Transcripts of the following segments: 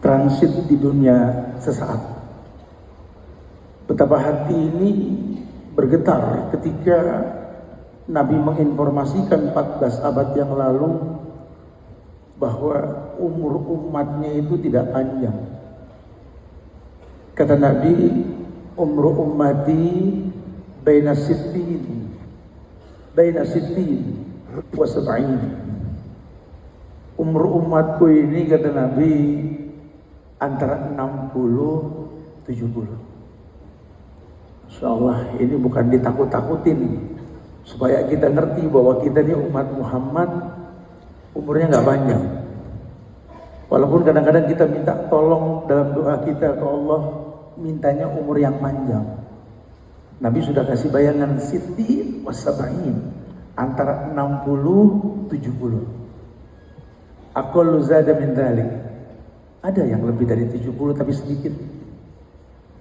transit di dunia sesaat. Betapa hati ini bergetar ketika Nabi menginformasikan 14 abad yang lalu bahwa umur umatnya itu tidak panjang. Kata Nabi, umru ummati baina sittin wa sab'in. Umur umatku ini, kata Nabi, antara 60 70. Insyaallah ini bukan ditakut-takutin, supaya kita ngerti bahwa kita ini umat Muhammad umurnya nggak panjang. Walaupun kadang-kadang kita minta tolong dalam doa kita ke Allah, mintanya umur yang panjang. Nabi sudah kasih bayangan sittin wa sab'in, antara 60 70. Aqallu zada min dzalik. Ada yang lebih dari 70 tapi sedikit.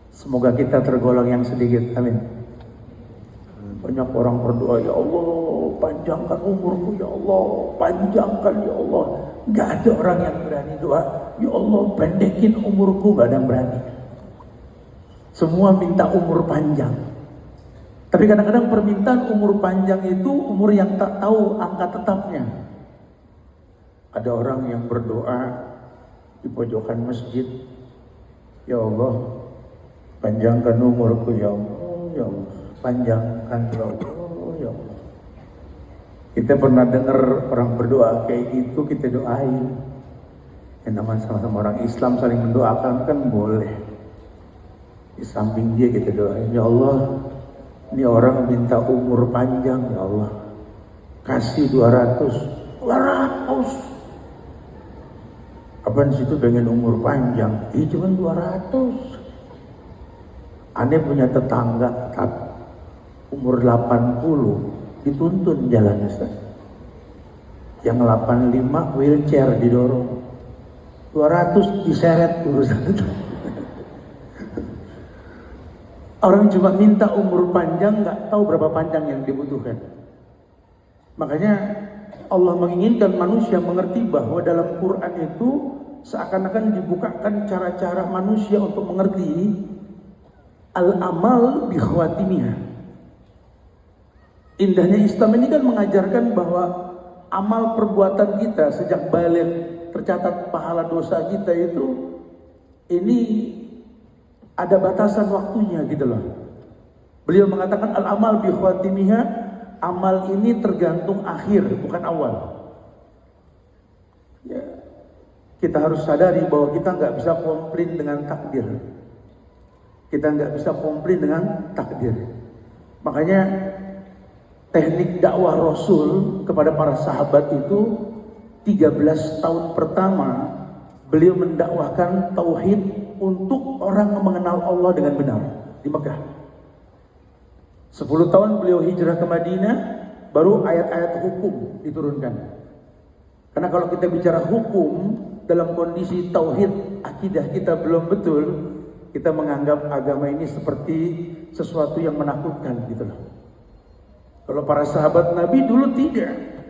Semoga kita tergolong yang sedikit. Amin. Banyak orang berdoa, ya Allah panjangkan umurku, ya Allah panjangkan, ya Allah. Gak ada orang yang berani doa, ya Allah pendekin umurku, gak ada yang berani. Semua minta umur panjang. Tapi kadang-kadang permintaan umur panjang itu umur yang tak tahu angka tetapnya. Ada orang yang berdoa di pojokan masjid, ya Allah panjangkan umurku, ya Allah, ya Allah panjangkan, ya Allah, ya Allah. Kita pernah dengar orang berdoa kayak gitu, kita doain. Yang namanya sama-sama orang Islam saling mendoakan kan boleh. Di samping dia kita doain, ya Allah ini orang minta umur panjang, ya Allah kasih 200. Apaan situ pengen umur panjang? Cuma 200. Aneh punya tetangga umur 80 dituntun jalannya, Ustaz. Yang 85 wheelchair didorong, 200 diseret urusan itu. Orang cuma minta umur panjang, nggak tahu berapa panjang yang dibutuhkan. Makanya Allah menginginkan manusia mengerti bahwa dalam Quran itu seakan-akan dibukakan cara-cara manusia untuk mengerti al-amal bi khawatimiyah. Indahnya Islam ini kan mengajarkan bahwa amal perbuatan kita sejak balik tercatat pahala dosa kita itu ini ada batasan waktunya gitu loh. Beliau mengatakan al-amal bi khawatimiyah, amal ini tergantung akhir bukan awal. Ya, kita harus sadari bahwa kita nggak bisa komplain dengan takdir. Kita nggak bisa komplain dengan takdir. Makanya teknik dakwah Rasul kepada para sahabat itu 13 tahun pertama beliau mendakwahkan tauhid untuk orang mengenal Allah dengan benar di Mekah. 10 tahun beliau hijrah ke Madinah, baru ayat-ayat hukum diturunkan. Karena kalau kita bicara hukum dalam kondisi tauhid akidah kita belum betul, kita menganggap agama ini seperti sesuatu yang menakutkan gitu loh. Kalau para sahabat Nabi dulu tidak.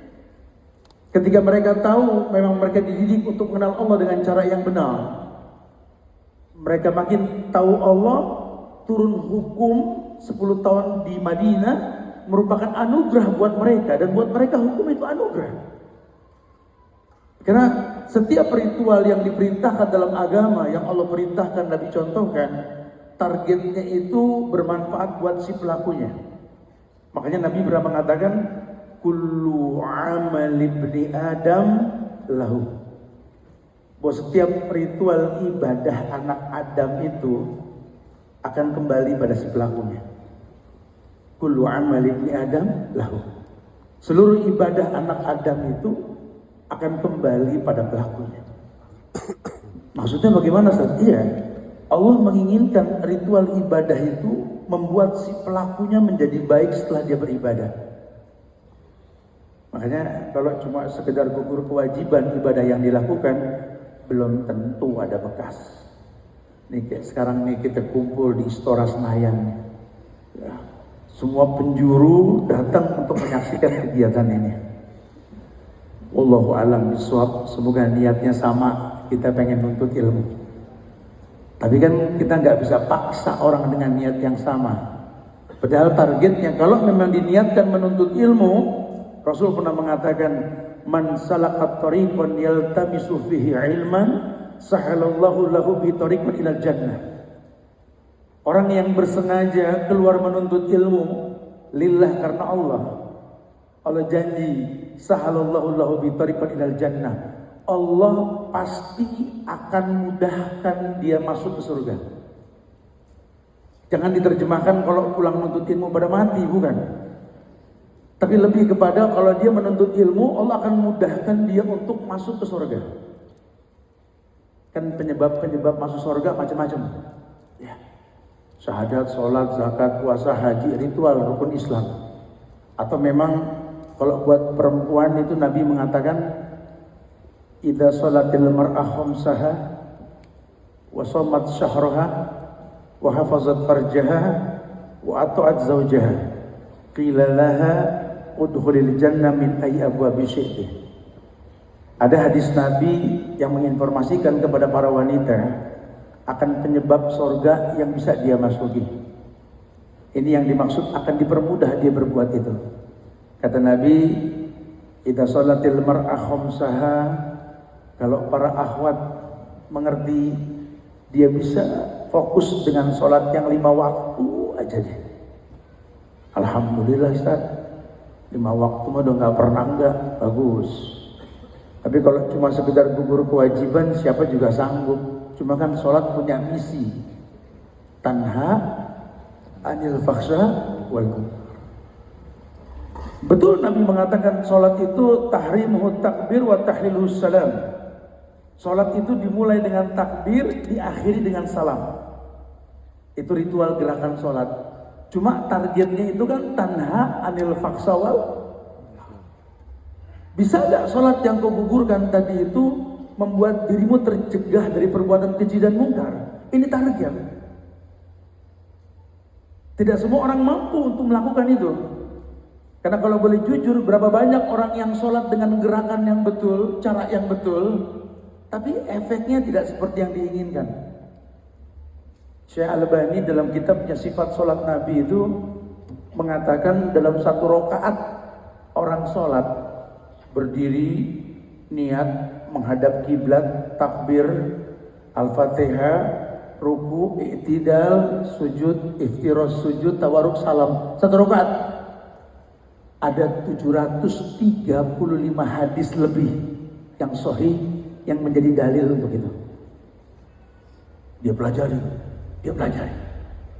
Ketika mereka tahu memang mereka dididik untuk mengenal Allah dengan cara yang benar, mereka makin tahu Allah, turun hukum 10 tahun di Madinah merupakan anugerah buat mereka, dan buat mereka hukum itu anugerah. Karena setiap ritual yang diperintahkan dalam agama, yang Allah perintahkan, Nabi contohkan, targetnya itu bermanfaat buat si pelakunya. Makanya Nabi pernah mengatakan, kullu amal ibni Adam lahu. Bahwa setiap ritual ibadah anak Adam itu akan kembali pada si pelakunya. Kullu amal ibni Adam lahu. Seluruh ibadah anak Adam itu akan kembali pada pelakunya. Maksudnya bagaimana, Ustaz? Iya, Allah menginginkan ritual ibadah itu membuat si pelakunya menjadi baik setelah dia beribadah. Makanya kalau cuma sekedar gugur kewajiban ibadah yang dilakukan, belum tentu ada bekas. Nih kayak sekarang nih kita kumpul di Istora Senayan, ya, semua penjuru datang untuk menyaksikan kegiatan ini. Wallahu a'lam bishawab. Semoga niatnya sama kita pengen nuntut ilmu. Tapi kan kita nggak bisa paksa orang dengan niat yang sama. Padahal targetnya kalau memang diniatkan menuntut ilmu, Rasul pernah mengatakan, man salaka tariqan yaltamisu fihi ilman, sahalallahu lahu bi tariqan ilal jannah. Orang yang bersengaja keluar menuntut ilmu lillah karena Allah, Allah janji sahalallahu lahu bi tariqan ilal jannah. Allah pasti akan mudahkan dia masuk ke surga. Jangan diterjemahkan kalau pulang menuntut ilmu pada mati, bukan. Tapi lebih kepada kalau dia menuntut ilmu, Allah akan mudahkan dia untuk masuk ke surga. Kan penyebab masuk surga macam-macam. Ya. Syahadat, sholat, zakat, puasa, haji, ritual, rukun Islam. Atau memang kalau buat perempuan itu Nabi mengatakan, idza sholatil mar'ah khamsaha wa shamat syahraha wa hafazat farjaha wa ata'at zawjaha qila laha udkhulil jannah min ayyi abwabi syi'ti. Ada hadis Nabi yang menginformasikan kepada para wanita akan penyebab surga yang bisa dia masuki. Ini yang dimaksud akan dipermudah dia berbuat itu. Kata Nabi, idza sholatil mar'ah khamsaha, kalau para akhwat mengerti, dia bisa fokus dengan sholat yang 5 waktu aja deh. Alhamdulillah Ustaz, 5 waktu mah udah gak pernah enggak, bagus. Tapi kalau cuma sekedar gugur kewajiban, siapa juga sanggup. Cuma kan sholat punya misi, tanha anil fakhsha wal munkar. Betul Nabi mengatakan sholat itu tahrimuhu takbir wa tahliluhu salam. Sholat itu dimulai dengan takbir, diakhiri dengan salam. Itu ritual gerakan sholat. Cuma targetnya itu kan tanha anil fakhsha wal. Bisa gak sholat yang kau gugurkan tadi itu membuat dirimu tercegah dari perbuatan keji dan mungkar? Ini target. Tidak semua orang mampu untuk melakukan itu. Karena kalau boleh jujur, berapa banyak orang yang sholat dengan gerakan yang betul, cara yang betul, tapi efeknya tidak seperti yang diinginkan. Syekh Al-Albani dalam kitabnya Sifat Sholat Nabi itu mengatakan dalam 1 rakaat orang sholat berdiri, niat, menghadap kiblat, takbir, Al-Fatihah, ruku, i'tidal, sujud, iftiroz sujud, tawarruk, salam. 1 rakaat ada 735 hadis lebih yang sahih yang menjadi dalil untuk itu. Dia pelajari.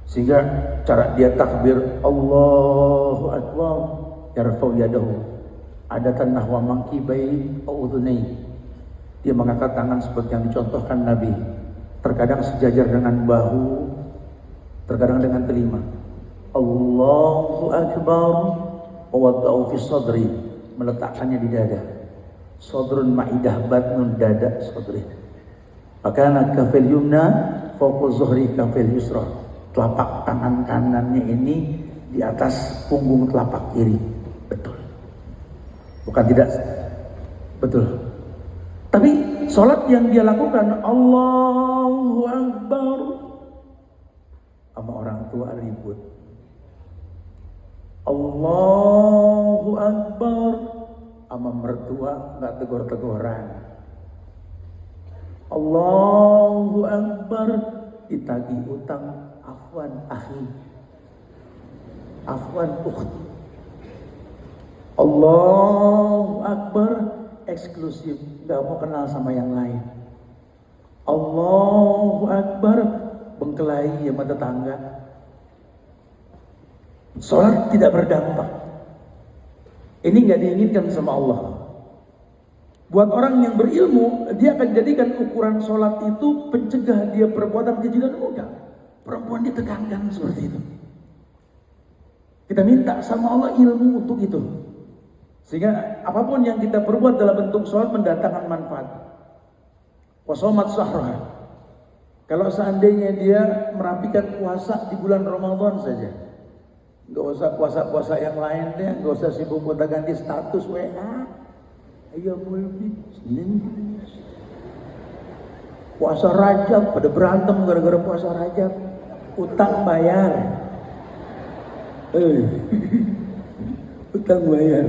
Sehingga cara dia takbir Allahu Akbar, yarfa'u yadahu adatan nahwa mankibai au udhunai. Dia mengangkat tangan seperti yang dicontohkan Nabi. Terkadang sejajar dengan bahu, terkadang dengan telinga. Allahu Akbar wa wada'u fi sadri, meletakkannya di dada. Sodrun ma'idah batnun dada sodri. Makana kafil yumna fawqa zuhri kafil yusra. Telapak tangan kanannya ini di atas punggung telapak kiri. Betul. Bukan tidak. Betul. Tapi sholat yang dia lakukan Allahu Akbar, sama orang tua ribut. Allahu Akbar, sama mertua nggak tegur-teguran. Allahu Akbar, ditagih utang, afwan akhi, afwan ukhti. Allahu Akbar, eksklusif, nggak mau kenal sama yang lain. Allahu Akbar, bengkelahi sama tetangga. Sholat tidak berdampak. Ini nggak diinginkan sama Allah. Buat orang yang berilmu, dia akan jadikan ukuran sholat itu pencegah dia perbuatan keji dan mungkar. Perempuan ditekankan seperti itu. Kita minta sama Allah ilmu untuk itu. Sehingga apapun yang kita perbuat dalam bentuk sholat mendatangkan manfaat. Wasomat sahroha. Kalau seandainya dia merapikan puasa di bulan Ramadan saja, nggak usah puasa-puasa yang lain deh, nggak usah sibuk gonta-ganti status WA. Ayo mulbi, Puasa Rajab, pada berantem gara-gara puasa Rajab. Utang bayar. Utang bayar.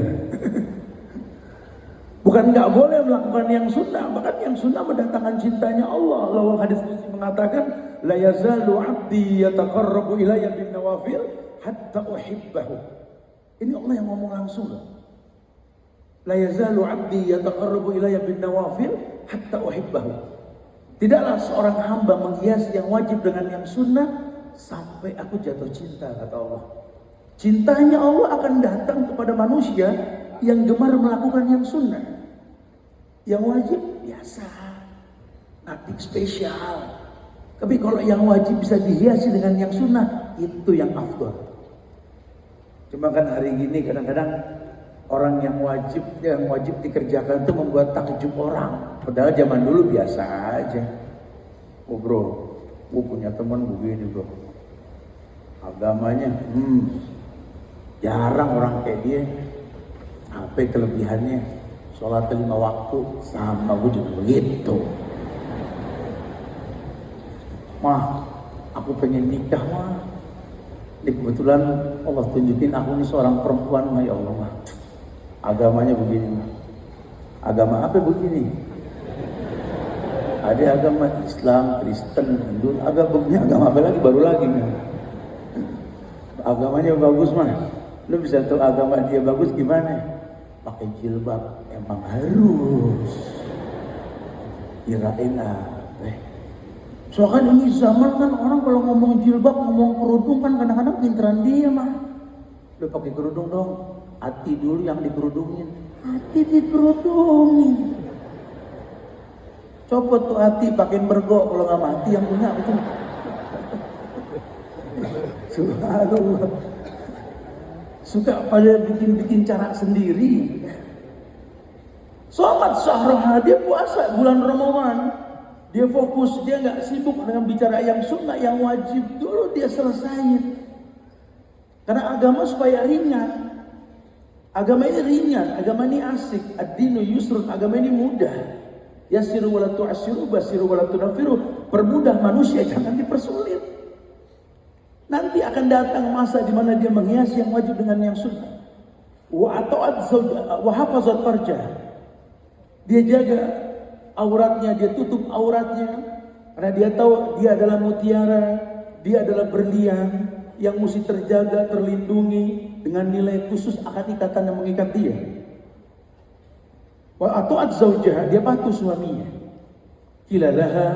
Bukan nggak boleh melakukan yang sunnah, bahkan yang sunnah mendatangkan cintanya Allah. Lalu hadis qudsi mengatakan, la yazalu 'abdi yataqarrabu ilayya bin nawafil hatta uhibbahu. Ini Allah yang ngomong langsung. La yazalu 'abdi yataqarrabu ilayya bin nawafil hatta uhibbahu. Tidaklah seorang hamba menghiasi yang wajib dengan yang sunnah sampai aku jatuh cinta, kata Allah. Cintanya Allah akan datang kepada manusia yang gemar melakukan yang sunnah. Yang wajib biasa, nothing spesial. Tapi kalau yang wajib bisa dihiasi dengan yang sunnah, itu yang afdal. Cuma kan hari ini kadang-kadang orang yang wajib dikerjakan itu membuat takjub orang. Padahal zaman dulu biasa aja. Oh bro, gue punya teman begini bro, agamanya jarang orang kayak dia. Apa kelebihannya? Sholat 5 waktu, sama gue juga begitu. Mah, aku pengen nikah mah. Ini kebetulan Allah tunjukin aku ini seorang perempuan mah, ya Allah mah. Agamanya begini mah. Agama apa begini? Ada agama Islam, Kristen, Hindu, agama apa lagi, baru lagi nih. Agamanya bagus mah. Lu bisa tahu agama dia bagus gimana? Pakai jilbab, emang harus. Kirain apa? Soalnya ini zaman kan orang kalau ngomong jilbab, ngomong kerudung kan kadang-kadang pinteran dia mah. Lu pakai kerudung dong, hati dulu yang dikerudungin. Hati dikerudungin. Copot tuh hati, pakai mergo, kalau nggak mati yang punya itu. Subhanallah. Suka pada bikin cara sendiri. Sholat sahroha, dia puasa bulan Ramadan. Dia fokus, dia nggak sibuk dengan bicara yang sunnah, yang wajib dulu dia selesaiin. Karena agama supaya ringan. Agama ini ringan, agama ini asik. Ad-dinu yusrun, agama ini mudah. Yassiru wa la tu'assiru, basiru wa la tunafiru. Permudah manusia, jangan dipersulit. Nanti akan datang masa di mana dia menghiasi yang wajib dengan yang sunnah. Wa ata'at zawjah wa hafazat farjah. Dia jaga auratnya, dia tutup auratnya karena dia tahu dia adalah mutiara, dia adalah berlian yang mesti terjaga, terlindungi dengan nilai khusus akan ikatan yang mengikat dia. Wa ata'at zawjah, dia patuh suaminya. Kilalaha,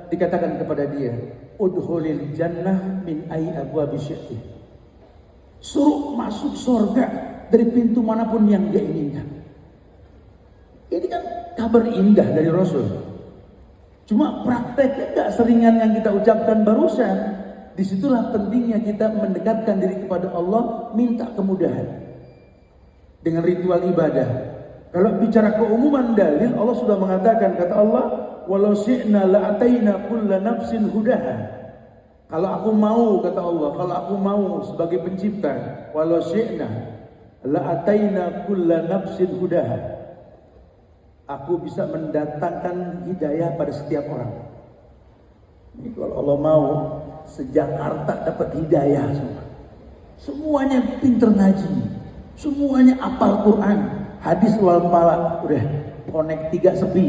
dikatakan kepada dia, udhulil jannah min ai abwabi syi'ti. Suruh masuk surga dari pintu manapun yang dia inginkan. Ini kan kabar indah dari Rasul. Cuma prakteknya gak seringan yang kita ucapkan barusan. Disitulah pentingnya kita mendekatkan diri kepada Allah, minta kemudahan dengan ritual ibadah. Kalau bicara keumuman dalil, Allah sudah mengatakan, kata Allah, walau syi'na la'ataina kulla nafsin hudaha. Kalau aku mau, kata Allah, kalau aku mau sebagai pencipta, walau syi'na la'ataina kulla nafsin hudaha. Aku bisa mendatangkan hidayah pada setiap orang. Ini kalau Allah mau, se-Jakarta dapat hidayah semua. Semuanya pinter ngaji, semuanya apal Quran, hadis wal pala, udah connect 3 sepi.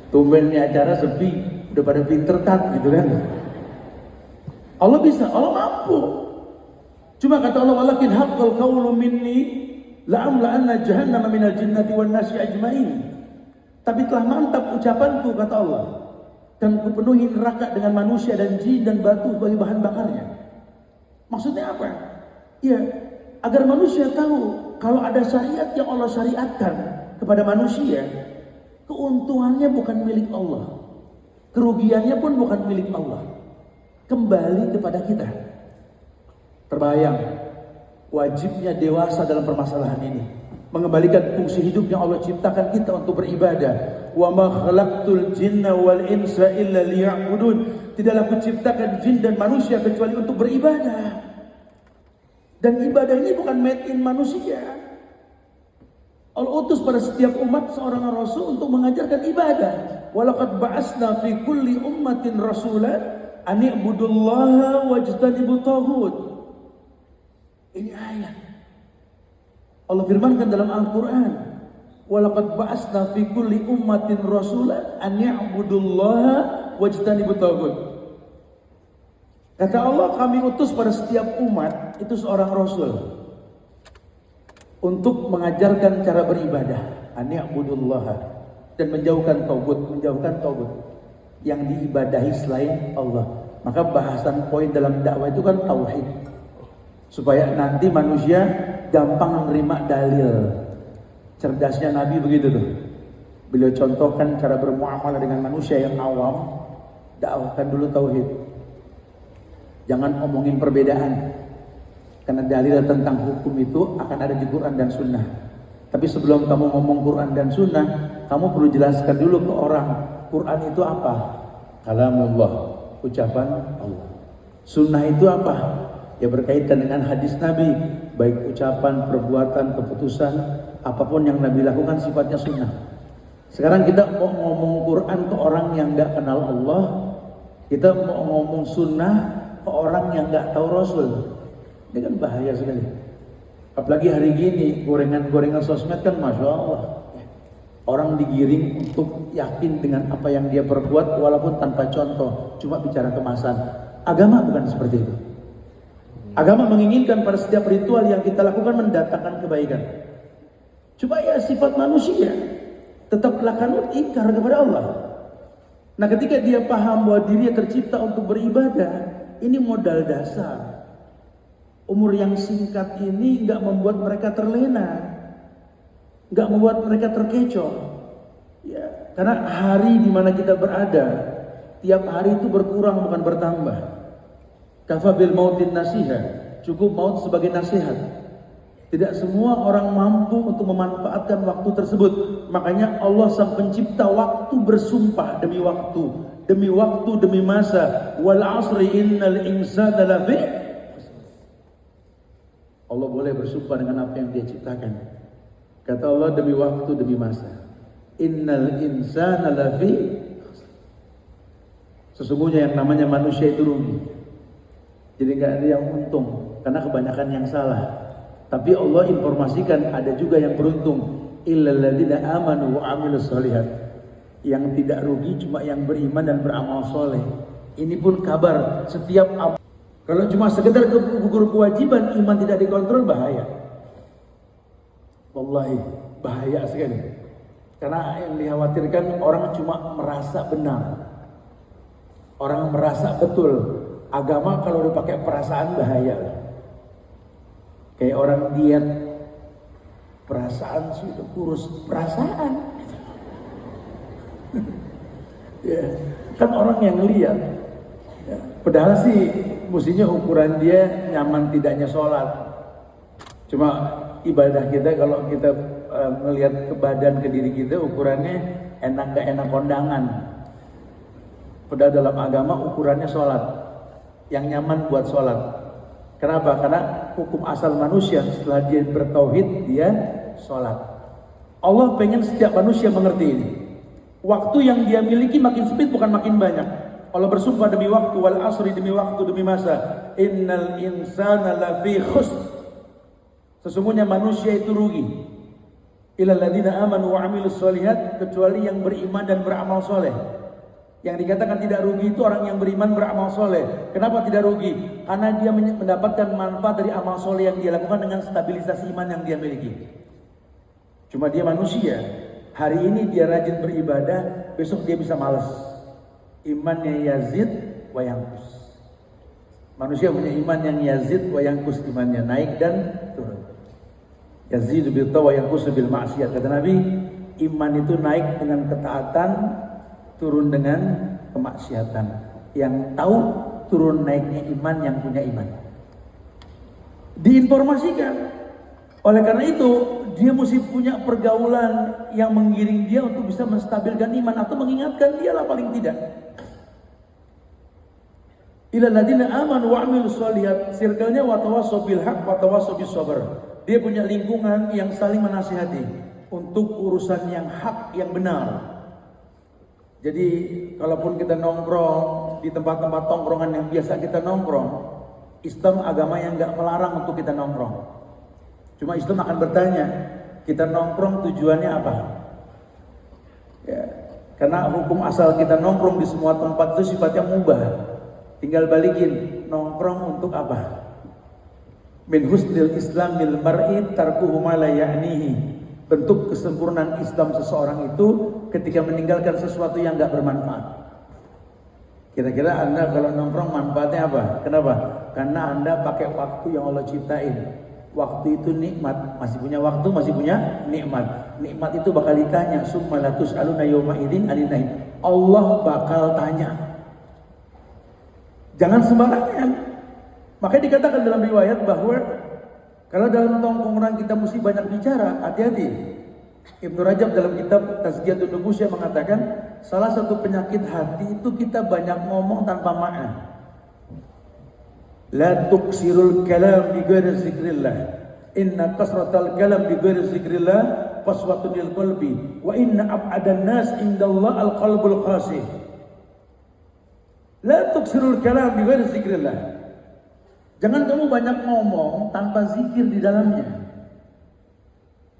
Tumben nih acara sepi, udah pada pinter kan gitu kan. Allah bisa, Allah mampu. Cuma kata Allah, walakin haqqal qawlu minni la'amla'anna jahannama minal jinnati wan nasi ajmain. Tapi telah mantap ucapanku, kata Allah, dan kupenuhi neraka dengan manusia dan jin dan batu sebagai bahan bakarnya. Maksudnya apa? Ya, agar manusia tahu kalau ada syariat yang Allah syariatkan kepada manusia, keuntungannya bukan milik Allah, kerugiannya pun bukan milik Allah, kembali kepada kita. Terbayang wajibnya dewasa dalam permasalahan ini, mengembalikan fungsi hidup yang Allah ciptakan kita untuk beribadah. Wa ma khalaqtul jinna wal insa illa liya'budun. Tidaklah kuciptakan jin dan manusia kecuali untuk beribadah. Dan ibadah ini bukan made in manusia. Allah utus pada setiap umat seorang rasul untuk mengajarkan ibadah. Walaqad ba'asna fi kulli ummatin rasulan an i'budullaha wajtanibut taghut. Ini ayat. Allah firmankan dalam Al-Qur'an, walaqad ba'asna fi kulli ummatin rasulan an i'budullaha wajtanibut taghut. Kata Allah, kami utus pada setiap umat itu seorang rasul untuk mengajarkan cara beribadah, ani'budullaha, dan menjauhkan tauhid yang diibadahi selain Allah. Maka bahasan poin dalam dakwah itu kan tauhid, supaya nanti manusia gampang menerima dalil. Cerdasnya Nabi begitu tuh. Beliau contohkan cara bermuamalah dengan manusia yang awam, dakwahkan dulu tauhid. Jangan omongin perbedaan. Karena dalil tentang hukum itu akan ada di Quran dan Sunnah. Tapi sebelum kamu ngomong Quran dan Sunnah, kamu perlu jelaskan dulu ke orang, Quran itu apa? Kalamullah, ucapan Allah. Sunnah itu apa? Ya berkaitan dengan hadis Nabi, baik ucapan, perbuatan, keputusan, apapun yang Nabi lakukan sifatnya sunnah. Sekarang kita mau ngomong Quran ke orang yang gak kenal Allah, kita mau ngomong sunnah ke orang yang gak tahu Rasul. Ini kan bahaya sekali. Apalagi hari gini, gorengan-gorengan sosmed kan Masya Allah. Orang digiring untuk yakin dengan apa yang dia perbuat walaupun tanpa contoh, cuma bicara kemasan. Agama bukan seperti itu. Agama menginginkan pada setiap ritual yang kita lakukan mendatangkan kebaikan. Supaya sifat manusia tetaplah kanut ingkar kepada Allah. Nah ketika dia paham bahwa dirinya tercipta untuk beribadah, ini modal dasar. Umur yang singkat ini nggak membuat mereka terlena, nggak membuat mereka terkecoh. Ya, karena hari di mana kita berada, tiap hari itu berkurang bukan bertambah. Kafabil mautin nasihat, cukup maut sebagai nasihat. Tidak semua orang mampu untuk memanfaatkan waktu tersebut. Makanya Allah sang pencipta waktu bersumpah demi waktu demi masa. Wal asri innal insana lafi. Allah boleh bersumpah dengan apa yang dia ciptakan. Kata Allah, demi waktu demi masa. Innal insana lafi. Sesungguhnya yang namanya manusia itu rugi. Jadi nggak ada yang untung karena kebanyakan yang salah. Tapi Allah informasikan ada juga yang beruntung. Illal ladzina amanu wa amilus shalihat. Yang tidak rugi cuma yang beriman dan beramal soleh. Ini pun kabar setiap amal. Kalau cuma sekedar gugur kewajiban, iman tidak dikontrol, bahaya. Wallahi bahaya sekali. Karena yang dikhawatirkan orang cuma merasa benar. Orang merasa betul. Agama kalau udah pakai perasaan bahaya. Kayak orang diet, perasaan sudah kurus, perasaan. Ya, kan orang yang lihat. Ya, padahal sih mestinya ukuran dia nyaman tidaknya sholat. Cuma ibadah kita kalau kita melihat ke badan, ke diri kita, ukurannya enak gak enak kondangan. Padahal dalam agama ukurannya sholat, yang nyaman buat sholat. Kenapa? Karena hukum asal manusia setelah dia bertauhid, dia sholat. Allah pengen setiap manusia mengerti ini. Waktu yang dia miliki makin sempit bukan makin banyak. Allah bersumpah demi waktu, wal asri demi waktu demi masa. Innal insana lafi khusr. Sesungguhnya manusia itu rugi. Illal ladzina amanu wa amilus shalihat, kecuali yang beriman dan beramal soleh. Yang dikatakan tidak rugi itu orang yang beriman beramal soleh. Kenapa tidak rugi? Karena dia mendapatkan manfaat dari amal soleh yang dia lakukan dengan stabilisasi iman yang dia miliki. Cuma dia manusia. Hari ini dia rajin beribadah, besok dia bisa malas. Imannya yazid wa yanqus. Manusia punya iman yang yazid wa yanqus, imannya naik dan turun. Yazidu bil ta'a wa yanqus bil ma'siyat. Kata Nabi, iman itu naik dengan ketaatan, turun dengan kemaksiatan. Yang tahu turun naiknya iman yang punya iman. Diinformasikan. Oleh karena itu, dia mesti punya pergaulan yang menggiring dia untuk bisa menstabilkan iman atau mengingatkan dia lah paling tidak. Illal ladzina amanu wa amilus shalihat, circle-nya wa tawassaw bil haqq wa tawassaw bis sabr. Dia punya lingkungan yang saling menasihati. untuk urusan yang hak, yang benar. Jadi kalaupun kita nongkrong di tempat-tempat tongkrongan yang biasa kita nongkrong, Islam agama yang nggak melarang untuk kita nongkrong. Cuma Islam akan bertanya, kita nongkrong tujuannya apa? Ya, karena hukum asal kita nongkrong di semua tempat itu sifatnya mubah. Tinggal balikin, nongkrong untuk apa? Min husnil islamil mar'i tarkuhu ma la ya'nihi. Bentuk kesempurnaan Islam seseorang itu ketika meninggalkan sesuatu yang enggak bermanfaat. Kira-kira Anda kalau nongkrong manfaatnya apa? Kenapa? Karena Anda pakai waktu yang Allah ciptain. Waktu itu nikmat, masih punya waktu, masih punya nikmat. Nikmat itu bakal ditanya, summa latus'aluna yawma idzin 'anil na'im. Allah bakal tanya. Jangan sembarangan. Makanya dikatakan dalam riwayat bahwa kalau dalam tongkrongan kita mesti banyak bicara, hati-hati. Ibnu Rajab dalam kitab Tazkiyatun Nufus mengatakan salah satu penyakit hati itu kita banyak ngomong tanpa makna. La tuksirul kalam bi ghairi zikrillah. Inna kasratal kalam bi ghairi zikrillah qaswatun lil qalbi wa inna ab'adan nas indallah al qalbul qasih. La tuksirul kalam bi ghairi zikrillah. Jangan kamu banyak ngomong tanpa zikir di dalamnya.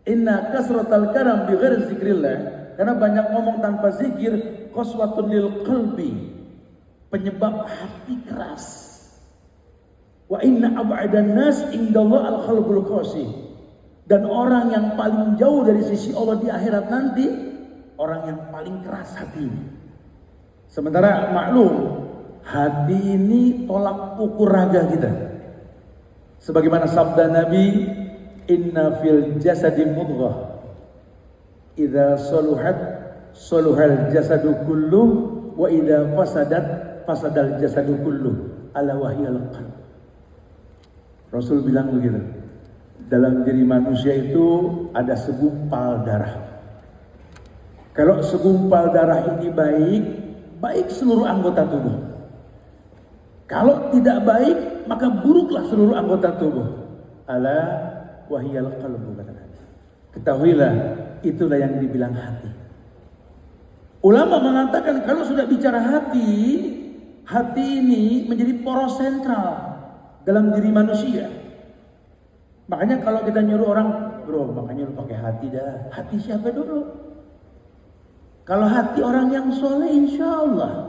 Inna kasratal kalam bi ghairi zikrillah, karena banyak ngomong tanpa zikir qaswatun lil qalbi, penyebab hati keras. Wa inna ab'adan nas indallah al qalbul qasih. Dan orang yang paling jauh dari sisi Allah di akhirat nanti orang yang paling keras hati. Sementara maklum, hati ini tolak ukur raga kita. Sebagaimana sabda Nabi, inna fil jasadi mudghah idza saluhat saluhal jasadu kulluh wa idza fasadat fasadal jasadu kulluh ala wahyal qalb. Rasul bilang begitu. Dalam diri manusia itu ada segumpal darah. Kalau segumpal darah ini baik, baik seluruh anggota tubuh. Kalau tidak baik, maka buruklah seluruh anggota tubuh. Ala wahyal qalbu, kata Nabi. Ketahuilah, itulah yang dibilang hati. Ulama mengatakan kalau sudah bicara hati, hati ini menjadi poros sentral dalam diri manusia. Makanya kalau kita nyuruh orang, bro, makanya lu pakai hati dah. Hati siapa dulu? Kalau hati orang yang soleh, insya Allah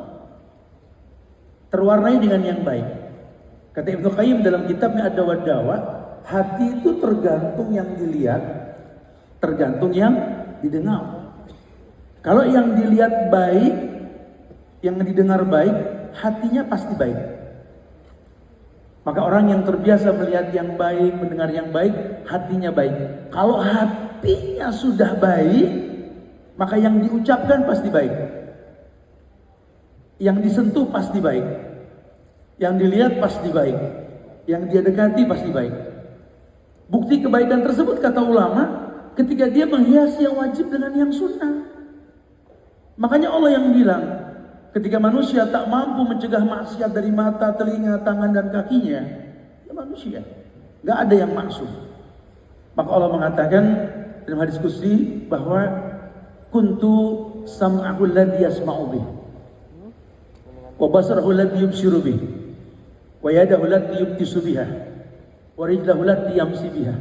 terwarnai dengan yang baik. Kata Ibnu Qayyim dalam kitabnya Ad-Dawa Dawa, hati itu tergantung yang dilihat, tergantung yang didengar. Kalau yang dilihat baik, yang didengar baik, hatinya pasti baik. Maka orang yang terbiasa melihat yang baik, mendengar yang baik, hatinya baik. Kalau hatinya sudah baik, maka yang diucapkan pasti baik. Yang disentuh pasti baik, yang dilihat pasti baik, yang dia dekati pasti baik. Bukti kebaikan tersebut kata ulama, ketika dia menghiasi yang wajib dengan yang sunnah. Makanya Allah yang bilang, ketika manusia tak mampu mencegah maksiat dari mata, telinga, tangan dan kakinya, ya manusia, nggak ada yang maksum. Maka Allah mengatakan dalam hadis qudsi bahwa kuntu sam'ahu alladhi yasma'u bih, wa basarahu alladhi yubsiru bih, wa yadahu allati yubtisu biha, wa rijlahu allati yamsi biha,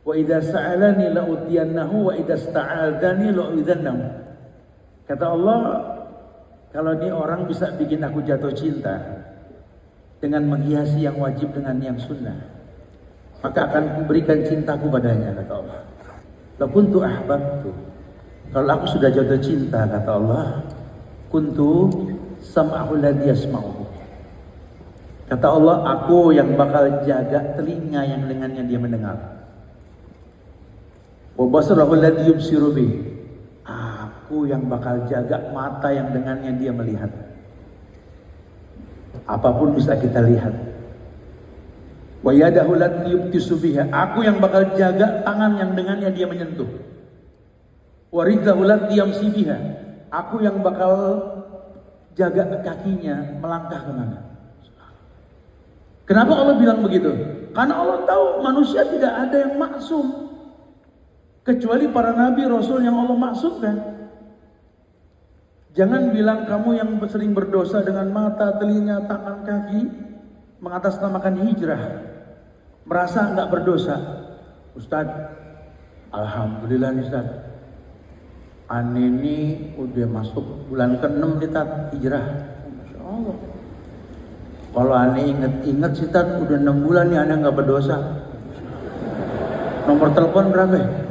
wa idza sa'alani la utiyannahu wa idza sta'adzani la uidzannahu. Kata Allah, kalau ini orang bisa bikin aku jatuh cinta dengan menghiasi yang wajib dengan yang sunnah, maka akan kuberikan cintaku padanya, kata Allah. La kuntu ahbabtu, kalau aku sudah jatuh cinta, kata Allah, kuntu sam'ahu alladhi yasma'u. Kata Allah, aku yang bakal jaga telinga yang dengannya dia mendengar. Wa basarahu alladhi yubsiru bih. Aku yang bakal jaga mata yang dengannya dia melihat. Apapun bisa kita lihat. Wa yadahu allati yubtisu biha. Aku yang bakal jaga tangan yang dengannya dia menyentuh. Wa rijlahu allati yamsi biha. Aku yang bakal jaga kakinya melangkah kemana. Kenapa Allah bilang begitu? Karena Allah tahu manusia tidak ada yang maksum. kecuali para nabi rasul yang Allah maksudkan. Jangan bilang kamu yang sering berdosa dengan mata, telinga, tangan, kaki mengatasnamakan hijrah, merasa nggak berdosa. Ustaz, alhamdulillah nih Ustaz, ane ini udah masuk bulan ke-6 nih Tat, hijrah. Masya Allah. Kalau ane inget sih Tat, udah 6 bulan nih ane nggak berdosa. Nomor telepon berapa?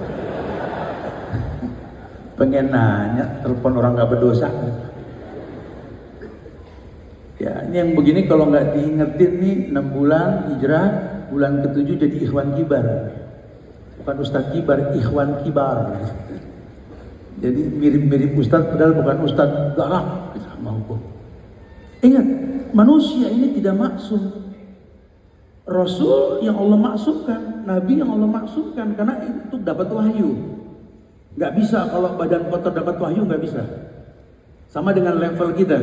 Pengen nanya telepon orang nggak berdosa. Ya ini yang begini kalau nggak diingetin nih 6 bulan hijrah, bulan ke-7 jadi ikhwan kibar. Bukan Ustadz kibar, ikhwan kibar. Jadi mirip-mirip Ustadz padahal bukan Ustadz galak sama hukum. Ingat, manusia ini tidak maksum. Rasul yang Allah maksumkan, Nabi yang Allah maksumkan, karena itu dapat wahyu. Nggak bisa kalau badan kotor dapat wahyu, nggak bisa. Sama dengan level kita.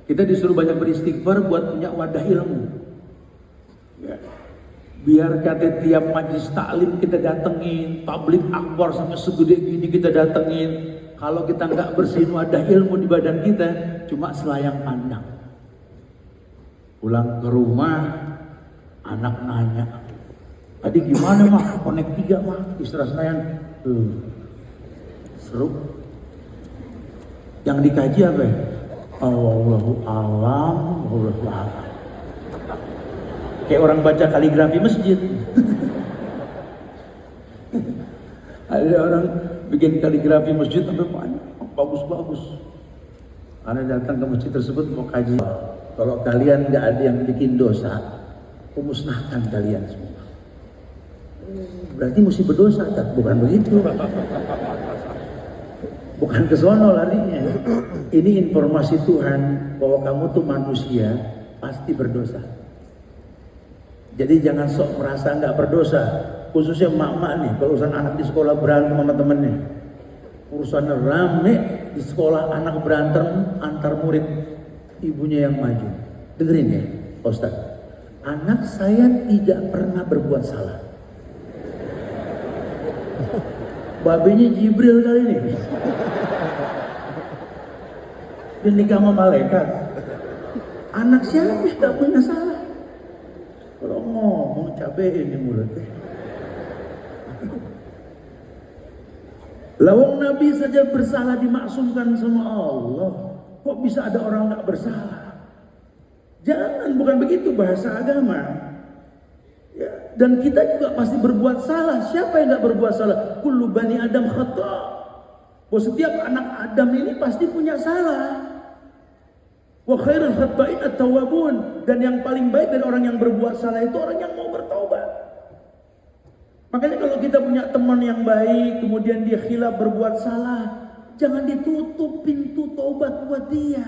Kita disuruh banyak beristighfar buat punya wadah ilmu. Ya. Biar kata tiap majlis taklim kita datengin, tablik akbar sampai segede gini kita datengin. Kalau kita nggak bersihin wadah ilmu di badan kita, cuma selayang pandang. Pulang ke rumah, anak nanya, tadi gimana mah? Konek 3 mah, Isra Senayan. Seru. Yang dikaji apa ya? Allahu alam, Allahu alam. Kayak orang baca kaligrafi masjid. Ada orang bikin kaligrafi masjid sampai banyak, bagus-bagus. Anda datang ke masjid tersebut mau kaji. Kalau kalian nggak ada yang bikin dosa, kumusnahkan kalian semua. Berarti mesti berdosa, tak? Bukan begitu. Bukan ke sono larinya. Ini informasi Tuhan bahwa kamu tuh manusia pasti berdosa. Jadi jangan sok merasa nggak berdosa, khususnya emak-emak nih. Kalau urusan anak di sekolah berantem sama temennya, urusan rame di sekolah anak berantem antar murid, ibunya yang maju. Dengerin ya, Ustaz. Anak saya tidak pernah berbuat salah. Babenya Jibril kali ini. Dia nikah sama malaikat. Anak siapa tidak punya salah? Kalau ngomong cabein di mulutnya. Lawang Nabi saja bersalah dimaksumkan sama Allah. Kok bisa ada orang nggak bersalah? Jangan, bukan begitu bahasa agama. Ya, dan kita juga pasti berbuat salah. Siapa yang nggak berbuat salah? Kullu bani Adam khata. Bahwa setiap anak Adam ini pasti punya salah. Wa khairul khata'in at-tawwabun, dan yang paling baik dari orang yang berbuat salah itu orang yang mau bertaubat. Makanya kalau kita punya teman yang baik kemudian dia khilaf berbuat salah, jangan ditutup pintu taubat buat dia.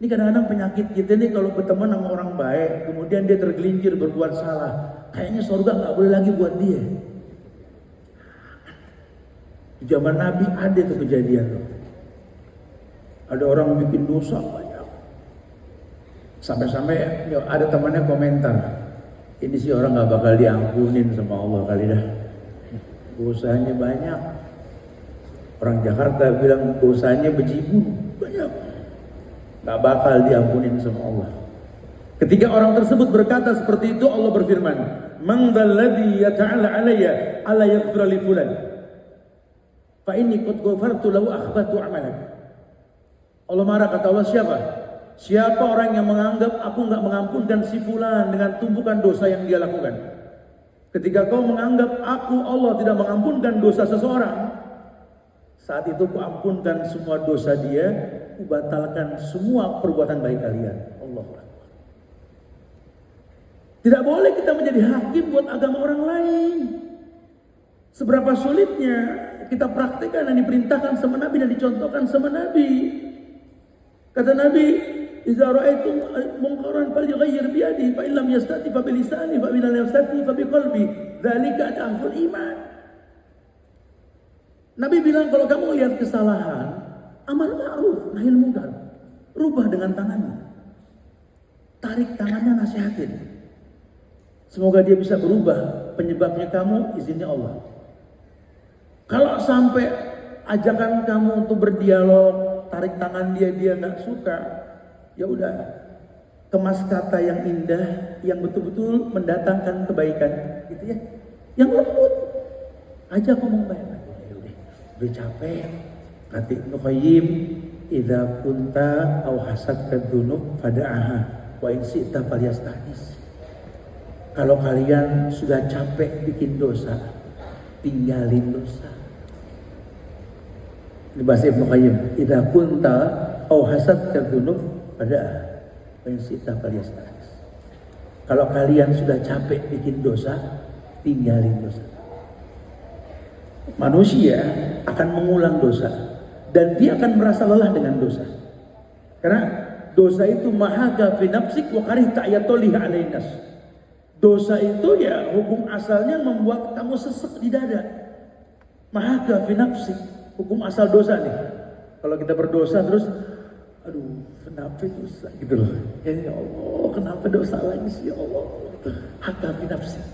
Ini kadang-kadang penyakit kita nih, kalau berteman sama orang baik kemudian dia tergelincir berbuat salah, kayaknya surga nggak boleh lagi buat dia. Di zaman Nabi ada tuh kejadian loh. Ada orang bikin dosa banyak. Sampai-sampai ada temannya komentar, ini sih orang gak bakal diampunin sama Allah kali dah. Dosanya banyak. Orang Jakarta bilang dosanya bejibun banyak. Gak bakal diampunin sama Allah. Ketika orang tersebut berkata seperti itu, Allah berfirman, "Man dzalladzi yata'ala 'alayya alla yaghfira li fulan. Fa inni qad ghafartu lahu akhbatu 'amalak." Allah marah, kata Allah, siapa orang yang menganggap aku nggak mengampunkan si fulan dengan tumpukan dosa yang dia lakukan. Ketika kau menganggap aku Allah tidak mengampunkan dosa seseorang, saat itu ku ampunkan semua dosa dia, ku batalkan semua perbuatan baik kalian. Allah. Tidak boleh kita menjadi hakim buat agama orang lain. Seberapa sulitnya kita praktekkan dan diperintahkan sama Nabi dan dicontohkan sama Nabi. Kata Nabi, "Idza ra'aitum munkaran falyughayyir bi yadihi, fa in lam yastati fa bi lisanihi, fa in lam yastati fa bi qalbi. Dzalika adhaful iman." Nabi bilang, kalau kamu lihat kesalahan, amar ma'ruf nahi munkar, rubah dengan tanganmu. Tarik tangannya, nasihatin. Semoga dia bisa berubah. Penyebabnya kamu, izinnya Allah. Kalau sampai ajakan kamu untuk berdialog, tarik tangan dia nggak suka, ya udah, kemas kata yang indah, yang betul-betul mendatangkan kebaikan, gitu ya. Yang lembut, ajak ngomong baik. Udah capek, kata Ibnu Qayyim, idza kunta aw hasadka dzunub fada'aha wa in syi'ta falyastanis. Kalau kalian sudah capek bikin dosa, tinggalin dosa. Ini bahasa Ibnu Qayyim, idza kunta aw hasadka dzunub fada'aha wa in syi'ta falyastanis. Kalau kalian sudah capek bikin dosa, tinggalin dosa. Manusia akan mengulang dosa dan dia akan merasa lelah dengan dosa. Karena dosa itu mahaga fi nafsik wa karihta ayatolih alainas. Dosa itu ya hukum asalnya membuat kamu sesek di dada. Mahaga fi nafsik, hukum asal dosa nih. Kalau kita berdosa terus, aduh kenapa dosa gitu loh. Ya Allah, kenapa dosa lagi sih ya Allah. Haga fi nafsik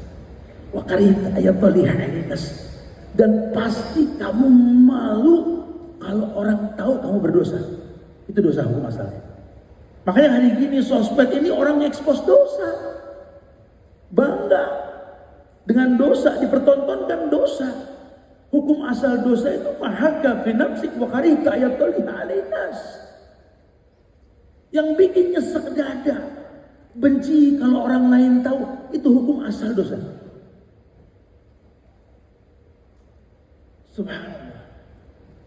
wa karihta ayatolih alainas. Dan pasti kamu malu kalau orang tahu kamu berdosa. Itu dosa hukum asalnya. Makanya hari gini sosmed ini orang ekspos dosa. Bangga dengan dosa, dipertontonkan dosa. Hukum asal dosa itu mahaga fi nafsik wa karihta ayatolih alainas. Yang bikin nyesek dada, benci kalau orang lain tahu, itu hukum asal dosa. Subhanallah.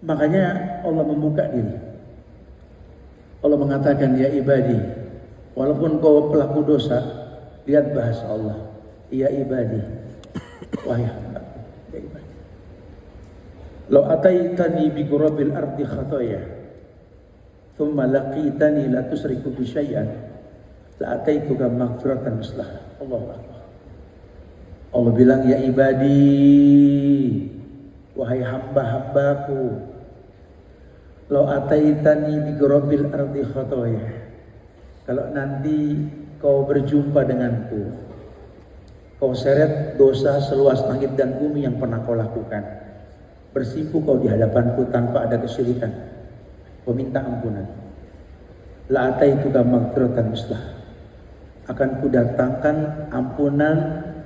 Makanya Allah membuka diri. Allah mengatakan, ya ibadi, walaupun kau pelaku dosa, lihat bahasa Allah, ya ibadi, wahai hambaku, ya ibadi. Lau ataitani bi qurabil ardi khataya, thumma laqitani la tusriku bi syai'an, la ataituka maghfiratan mislaha. Allahu akbar. Allah bilang, ya ibadi, wahai hamba-hambaku, lau ataitani bi qurabil ardi khataya, kalau nanti kau berjumpa denganku, kau seret dosa seluas langit dan bumi yang pernah kau lakukan, bersimpuh kau di hadapanku tanpa ada kesyirikan, kau minta ampunan, la ataituka maghfiratan mislah, akan kudatangkan ampunan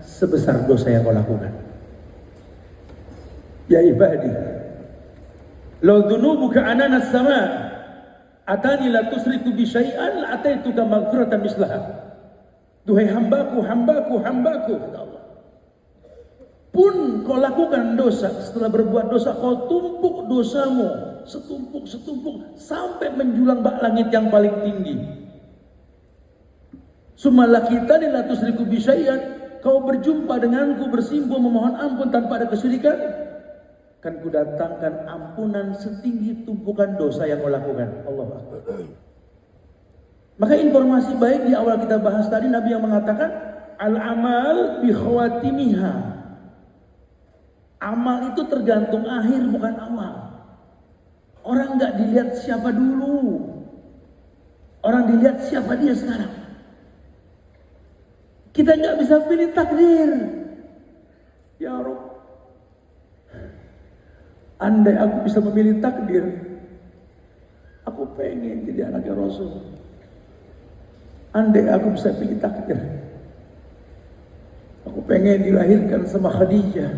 sebesar dosa yang kau lakukan. Ya ibadi, law dhunubuka ananas sama, atani la tusriku bi syai'an la ataituka maghfiratan mislaha. Duhai hambaku, hambaku, hambaku, kata Allah. Pun kau lakukan dosa, setelah berbuat dosa kau tumpuk dosamu setumpuk-setumpuk sampai menjulang bak langit yang paling tinggi. Summa kita la tusriku bi syai'an, kau berjumpa denganku, bersimpuh memohon ampun tanpa ada kesyirikan, kan kudatangkan ampunan setinggi tumpukan dosa yang kau lakukan. Allah Akbar. Maka informasi baik di awal kita bahas tadi, Nabi yang mengatakan al-amal bi khawatimiha. Amal itu tergantung akhir, bukan awal. Orang nggak dilihat siapa dulu, orang dilihat siapa dia sekarang. Kita nggak bisa pilih takdir. Ya Rabb, andai aku bisa memilih takdir, aku pengen jadi anaknya Rasul. Andai aku bisa pilih takdir, aku pengen dilahirkan sama Khadijah,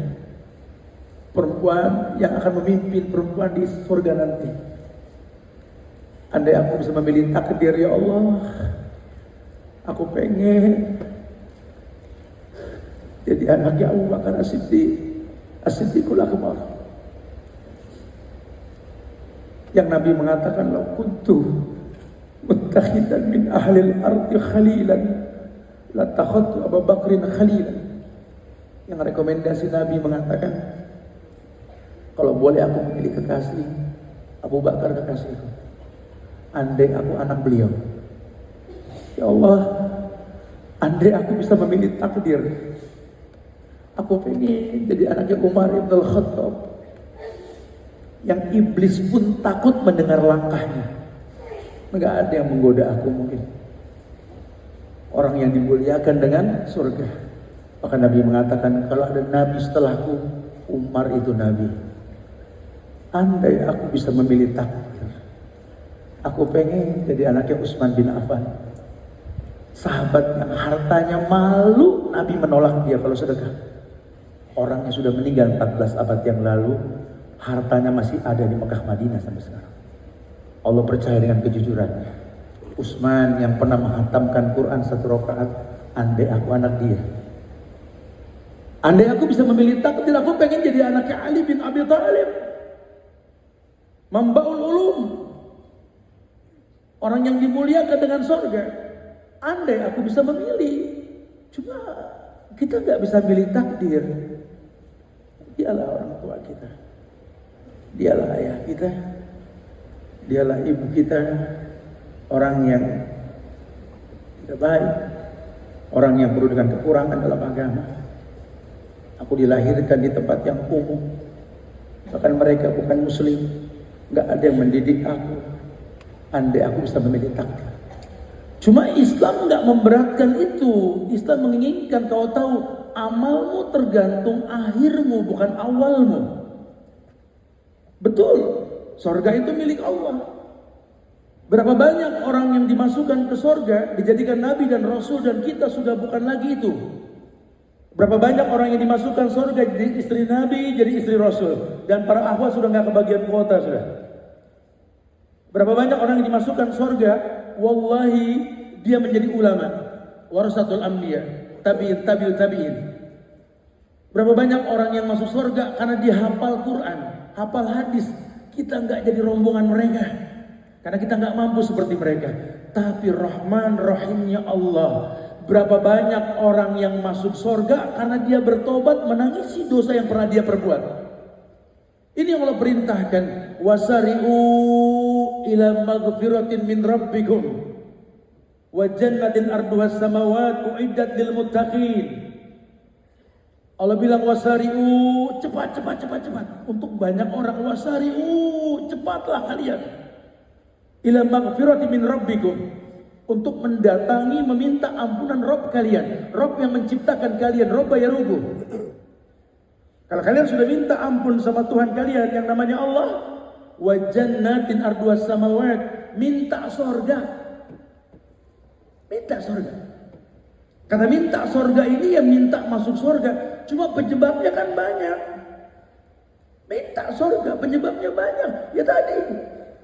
perempuan yang akan memimpin perempuan di surga nanti. Andai aku bisa memilih takdir, ya Allah, aku pengen jadi anaknya Abu Bakar As-Siddiq, As-Siddiqul Akbar. Yang Nabi mengatakan, "Lau kuntu muttakhidan min ahlil ardi khalilan la takhadtu Abu Bakrin khalilan." Yang rekomendasi Nabi mengatakan, kalau boleh aku memilih kekasih, Abu Bakar kekasihku. Andai aku anak beliau, ya Allah, andai aku bisa memilih takdir, aku pengen jadi anaknya Umar ibn al-Khattab, yang iblis pun takut mendengar langkahnya. Enggak ada yang menggoda aku mungkin. Orang yang dimuliakan dengan surga. Maka Nabi mengatakan, kalau ada nabi setelahku, Umar itu nabi. andai aku bisa memilih takdir, aku pengen jadi anaknya Utsman bin Affan. Sahabatnya, hartanya malu Nabi menolak dia kalau sedekah. Orangnya sudah meninggal 14 abad yang lalu, hartanya masih ada di Mekah Madinah sampai sekarang. Allah percaya dengan kejujurannya. Utsman yang pernah menghatamkan Quran 1 rakaat, andai aku anak dia. Andai aku bisa memilih takdir, aku pengen jadi anaknya Ali bin Abi Thalib. Membaul ulum. Orang yang dimuliakan dengan surga. Andai aku bisa memilih. Cuma kita gak bisa milih takdir. Dialah orang tua kita. Dialah ayah kita. Dialah ibu kita. Orang yang tidak baik. Orang yang penuh dengan kekurangan dalam agama. Aku dilahirkan di tempat yang umum. Bahkan mereka bukan muslim. Gak ada yang mendidik aku. Andai aku bisa memilih takdir. Cuma Islam nggak memberatkan itu. Islam menginginkan kau tahu amalmu tergantung akhirmu, bukan awalmu. Betul, sorga itu milik Allah. Berapa banyak orang yang dimasukkan ke sorga, dijadikan nabi dan rasul, dan kita sudah bukan lagi itu. Berapa banyak orang yang dimasukkan sorga jadi istri nabi, jadi istri rasul, dan para akhwat sudah nggak kebagian kuota sudah. Berapa banyak orang yang dimasukkan sorga, wallahi dia menjadi ulama, warasatul anbiya, tabi'in. Berapa banyak orang yang masuk sorga karena dia hafal Quran, hafal hadis. Kita nggak jadi rombongan mereka, karena kita nggak mampu seperti mereka. Tapi Rahman Rahimnya Allah. Berapa banyak orang yang masuk sorga karena dia bertobat menangisi dosa yang pernah dia perbuat. Ini yang Allah perintahkan, wasari'u ila maghfiratin min rabbikum wa jannatin arduhas samawat uiddat lil muttaqin. Allah bilang wasari'u, cepat untuk banyak orang. Wasari'u, cepatlah kalian ila maghfiratin min rabbikum, untuk mendatangi meminta ampunan Rabb kalian, Rabb yang menciptakan kalian, Rabb yarugu. Kalau kalian sudah minta ampun sama Tuhan kalian yang namanya Allah, wa jannatin arduhas samawat, minta sorga. Minta sorga. Karena minta sorga ini ya minta masuk sorga. Cuma penyebabnya kan banyak. Minta sorga, penyebabnya banyak. Ya tadi,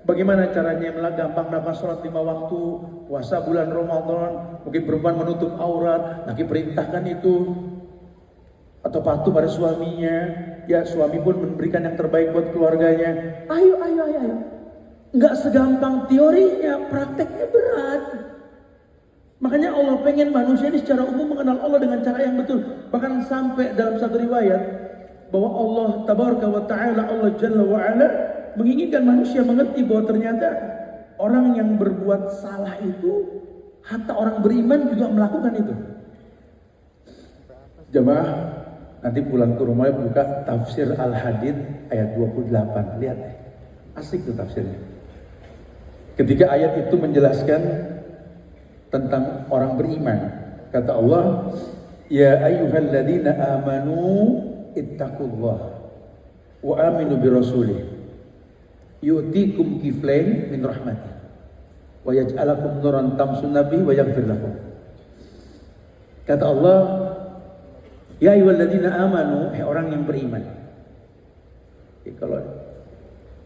bagaimana caranya gampang dapat sholat 5 waktu, puasa bulan Ramadan, mungkin perempuan menutup aurat, lagi perintahkan itu. Atau patuh pada suaminya, ya suami pun memberikan yang terbaik buat keluarganya. Ayo. Nggak segampang teorinya, prakteknya berat. Makanya Allah pengen manusia ini secara umum mengenal Allah dengan cara yang betul. Bahkan sampai dalam satu riwayat bahwa Allah Tabaraka wa Ta'ala, Allah Jalla wa Ala menginginkan manusia mengerti bahwa ternyata orang yang berbuat salah itu, hatta orang beriman juga melakukan itu. Jemaah, nanti pulang ke rumah buka tafsir Al-Hadid ayat 28. Lihat, asik tuh tafsirnya. Ketika ayat itu menjelaskan tentang orang beriman, kata Allah, ya ayyuhalladzina amanu ittaqullah wa aminu birasulih yu'tikum kiflain min rahmatih wa yaj'alakum nuran tamshuna bihi wa yaghfir lakum. Kata Allah, ya ayyuhalladzina amanu, orang yang beriman. Kalau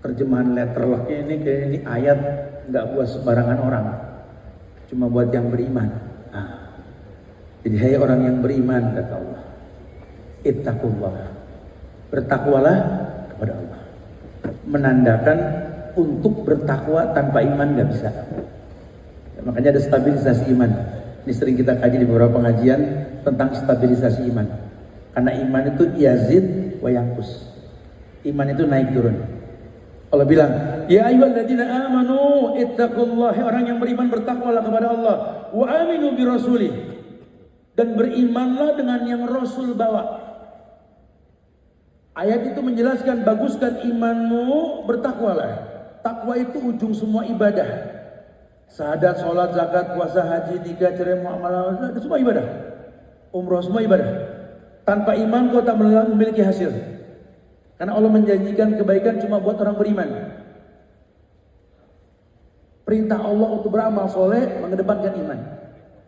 terjemahan letterlocknya ini kayak ini ayat nggak buat sembarangan orang, cuma buat yang beriman. Jadi hai orang yang beriman, kata Allah, ittaqullah, bertakwalah kepada Allah. Menandakan untuk bertakwa tanpa iman nggak bisa. Ya, makanya ada stabilisasi iman. Ini sering kita kaji di beberapa pengajian tentang stabilisasi iman. Karena iman itu yazid wa yanqus. Iman itu naik turun. Allah bilang, ya ayyuhalladzina amanu ittaqullah, orang yang beriman bertakwalah kepada Allah, wa aminu bi rasulih, dan berimanlah dengan yang Rasul bawa. Ayat itu menjelaskan, baguskan imanmu, bertakwalah. Takwa itu ujung semua ibadah. Syahadat, sholat, zakat, puasa, haji, nikah, cerai, muamalah, semua ibadah. Umroh, semua ibadah. Tanpa iman kau tak memiliki hasil. Karena Allah menjanjikan kebaikan cuma buat orang beriman. Perintah Allah untuk beramal soleh mengedepankan iman.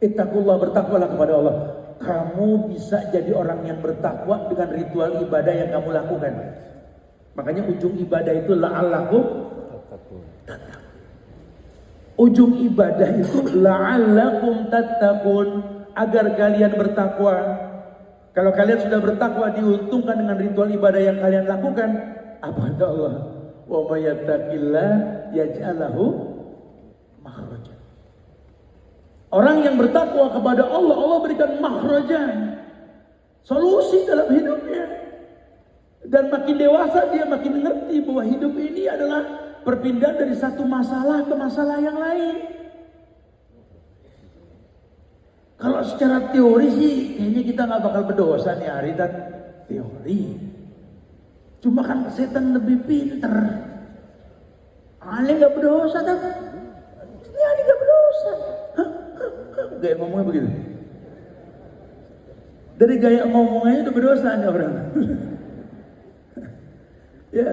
Ittaqullah, bertakwalah kepada Allah. Kamu bisa jadi orang yang bertakwa dengan ritual ibadah yang kamu lakukan. Makanya ujung ibadah itu la'allakum tattaqun. Ujung ibadah itu la'allakum tattaqun, agar kalian bertakwa. Kalau kalian sudah bertakwa, diuntungkan dengan ritual ibadah yang kalian lakukan. Apa kata Allah? Wa may yattaqillah yaj'al lahu makhraja. Orang yang bertakwa kepada Allah, Allah berikan makhrajan, solusi dalam hidupnya. Dan makin dewasa dia makin mengerti bahwa hidup ini adalah perpindahan dari satu masalah ke masalah yang lain. Kalau secara teori sih kayaknya kita nggak bakal berdosa nih hari dan teori. Cuma kan setan lebih pinter. Ali nggak berdosa kan? Ini Ali nggak berdosa. Gaya ngomongnya begitu. Dari gaya ngomongnya udah berdosa nih orang. Ya,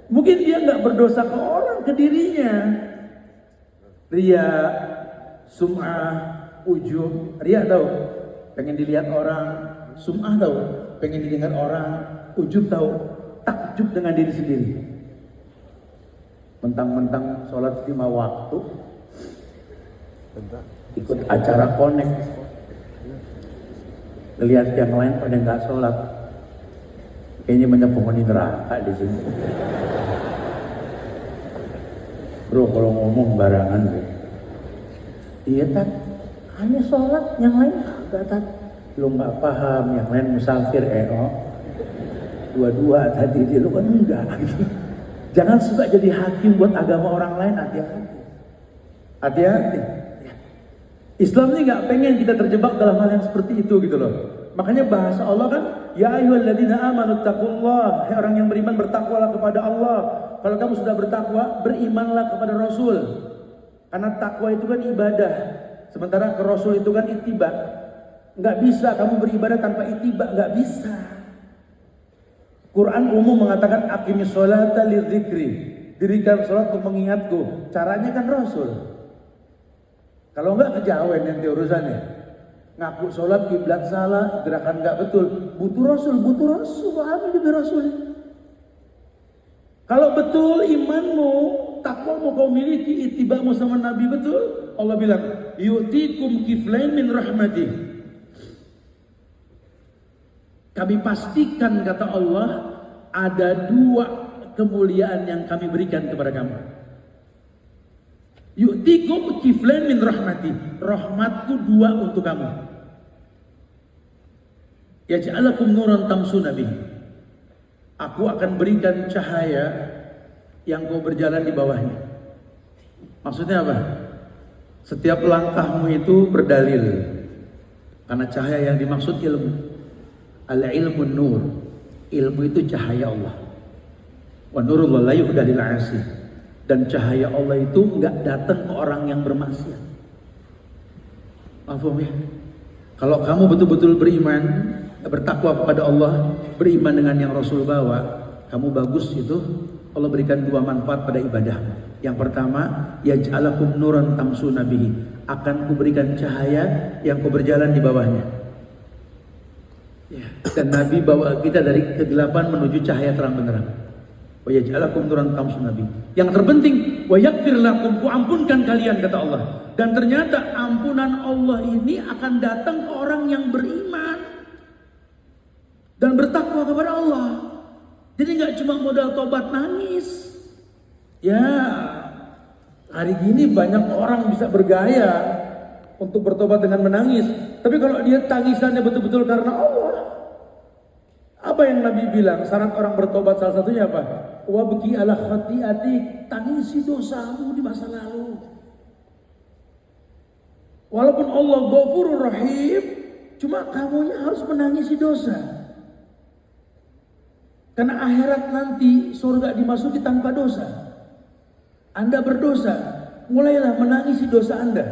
mungkin dia nggak berdosa ke orang, ke dirinya. Ria, sum'ah, ujub. Ria tahu, pengen dilihat orang. Sum'ah tahu, pengen didengar orang. Ujub tahu, takjub dengan diri sendiri. Mentang-mentang sholat 5 waktu, ikut acara connect, lihat yang lain pada nggak sholat, kayaknya banyak penghuni neraka di sini. Bro, kalau ngomong barangan deh. Iya tak, hanya sholat, yang lain kagak tak. Lu nggak paham, yang lain musafir dua-dua tadi dia lu kan enggak. Jangan suka jadi hakim buat agama orang lain, hati-hati. Hati-hati. Islam ini nggak pengen kita terjebak dalam hal yang seperti itu gitu loh. Makanya bahasa Allah kan, ya ayyuhalladzina amanu taqullah, hai orang yang beriman bertakwalah kepada Allah. Kalau kamu sudah bertakwa, berimanlah kepada Rasul. Karena takwa itu kan ibadah, sementara ke Rasul itu kan ittiba. Nggak bisa kamu beribadah tanpa ittiba, nggak bisa. Quran umum mengatakan aqimis sholata lidzikri, dirikan sholat untuk mengingatku. Caranya kan Rasul. Kalau enggak kejawen yang urusannya. Ngaku sholat kiblat salah, gerakan enggak betul. Butuh Rasul. Apa demi Rasul? Kalau betul imanmu, takwamu kau miliki, ittibamu sama Nabi betul, Allah bilang, yu'tikum kiflain min rahmati. Kami pastikan, kata Allah, ada 2 kemuliaan yang kami berikan kepada kamu. Yu'tikum kiflain min rahmati. Rahmatku 2 untuk kamu. Yaj'alakum nuran tamsuna bihi. Aku akan berikan cahaya yang kau berjalan di bawahnya. Maksudnya apa? Setiap langkahmu itu berdalil. Karena cahaya yang dimaksud ilmu. Al-ilmu nur. Ilmu itu cahaya Allah. Wa nurullah la yuhda lil 'asi. Dan cahaya Allah itu enggak datang ke orang yang bermaksiat. Paham ya? Kalau kamu betul-betul beriman, bertakwa kepada Allah, beriman dengan yang Rasul bawa, kamu bagus itu, Allah berikan 2 manfaat pada ibadahmu. Yang pertama, yaj'alakum nuran tamsuna bihi. Akan kuberikan cahaya yang kau berjalan di bawahnya. Ya. Dan Nabi bawa kita dari kegelapan menuju cahaya terang benderang. Wa yaj'alakum nuran tamsuna bihi. Yang terpenting, wa yaghfir lakum, ku ampunkan kalian, kata Allah. Dan ternyata ampunan Allah ini akan datang ke orang yang beriman dan bertakwa kepada Allah. Jadi nggak cuma modal tobat nangis. Ya, hari gini banyak orang bisa bergaya untuk bertobat dengan menangis. Tapi kalau dia tangisannya betul-betul karena Allah, apa yang Nabi bilang? Syarat orang bertobat salah satunya apa? Wa biki ala khati'ati, tangisi dosamu di masa lalu. Walaupun Allah Ghafurur Rahim, cuma kamunya harus menangisi dosa. Karena akhirat nanti surga dimasuki tanpa dosa. Anda berdosa, mulailah menangisi dosa Anda.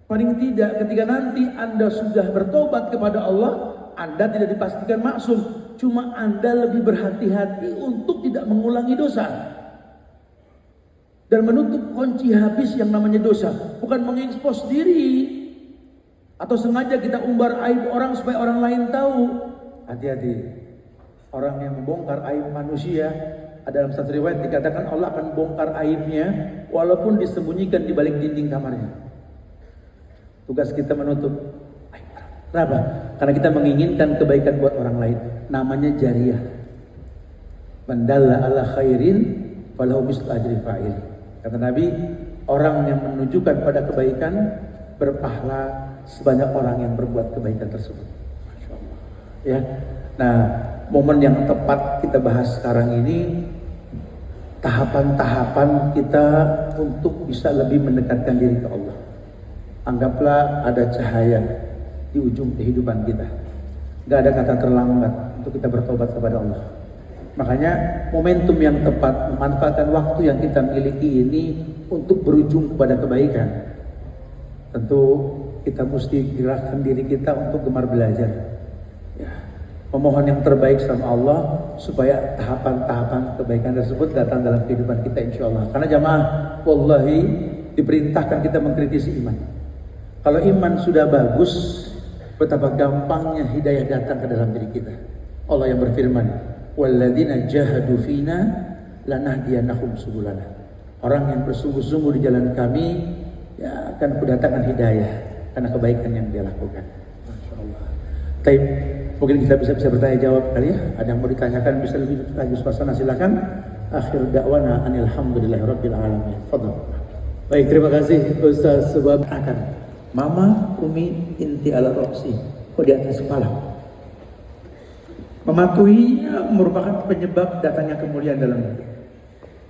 Paling tidak ketika nanti Anda sudah bertobat kepada Allah, Anda tidak dipastikan maksum. Cuma Anda lebih berhati-hati untuk tidak mengulangi dosa. Dan menutup kunci habis yang namanya dosa. Bukan mengekspos diri. Atau sengaja kita umbar aib orang supaya orang lain tahu. Hati-hati. Orang yang membongkar aib manusia, dalam satu riwayat dikatakan Allah akan bongkar aibnya walaupun disembunyikan di balik dinding kamarnya. Tugas kita menutup aib orang. Kenapa? Karena kita menginginkan kebaikan buat orang lain. Namanya jariyah. Man dalla ala khairin falahu mislu ajri fa'il. Kata Nabi, orang yang menunjukkan pada kebaikan berpahala sebanyak orang yang berbuat kebaikan tersebut. Masya Allah. Ya. Nah, momen yang tepat kita bahas sekarang ini, tahapan-tahapan kita untuk bisa lebih mendekatkan diri ke Allah. Anggaplah ada cahaya di ujung kehidupan kita. Gak ada kata terlambat untuk kita bertobat kepada Allah. Makanya momentum yang tepat, memanfaatkan waktu yang kita miliki ini untuk berujung kepada kebaikan. Tentu kita mesti gerakkan diri kita untuk gemar belajar. Ya, memohon yang terbaik sama Allah supaya tahapan-tahapan kebaikan tersebut datang dalam kehidupan kita insya Allah. Karena jamaah, wallahi diperintahkan kita mengkritisi iman. Kalau iman sudah bagus, betapa gampangnya hidayah datang ke dalam diri kita. Allah yang berfirman, walladzina jahadu fina lanahdiyannahum subulana. Orang yang bersungguh-sungguh di jalan kami, ya akan kudatangkan hidayah karena kebaikan yang dia lakukan. Masya Allah. Taib, mungkin kita bisa bertanya jawab kali ya. Ada yang mau ditanyakan bisa lebih lanjut suasana, silakan. Akhir da'wana alhamdulillahirabbil alamin. Fadhal. Baik, terima kasih Ustaz Subab. Akan Mama Umi inti ala roksi, kok di atas kepala. Mematuhinya merupakan penyebab datangnya kemuliaan dalam hidup.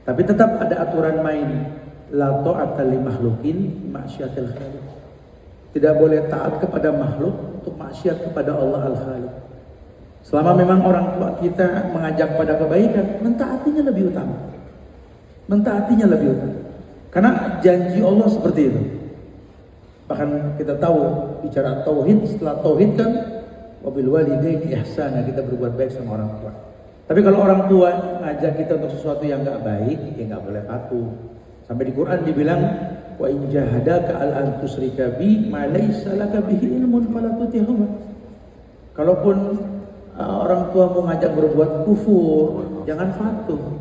Tapi tetap ada aturan main. La ta'ata li makhlukin ma'syiatil khaliq. Tidak boleh taat kepada makhluk untuk maksiat kepada Allah Al-Khaliq. Selama memang orang tua kita mengajak pada kebaikan, mentaatinya lebih utama. Mentaatinya lebih utama. Karena janji Allah seperti itu. Bahkan kita tahu bicara tauhid, setelah tauhid kan wabil walidaini ihsana, kita berbuat baik sama orang tua. Tapi kalau orang tua ngajak kita untuk sesuatu yang enggak baik, ya enggak boleh patuh. Sampai di Quran dibilang wa in jahadaka al an tusyrika bi ma laysa laka bihi ilmun fala tutihuma. Kalaupun orang tua mau ngajak berbuat kufur, jangan patuh.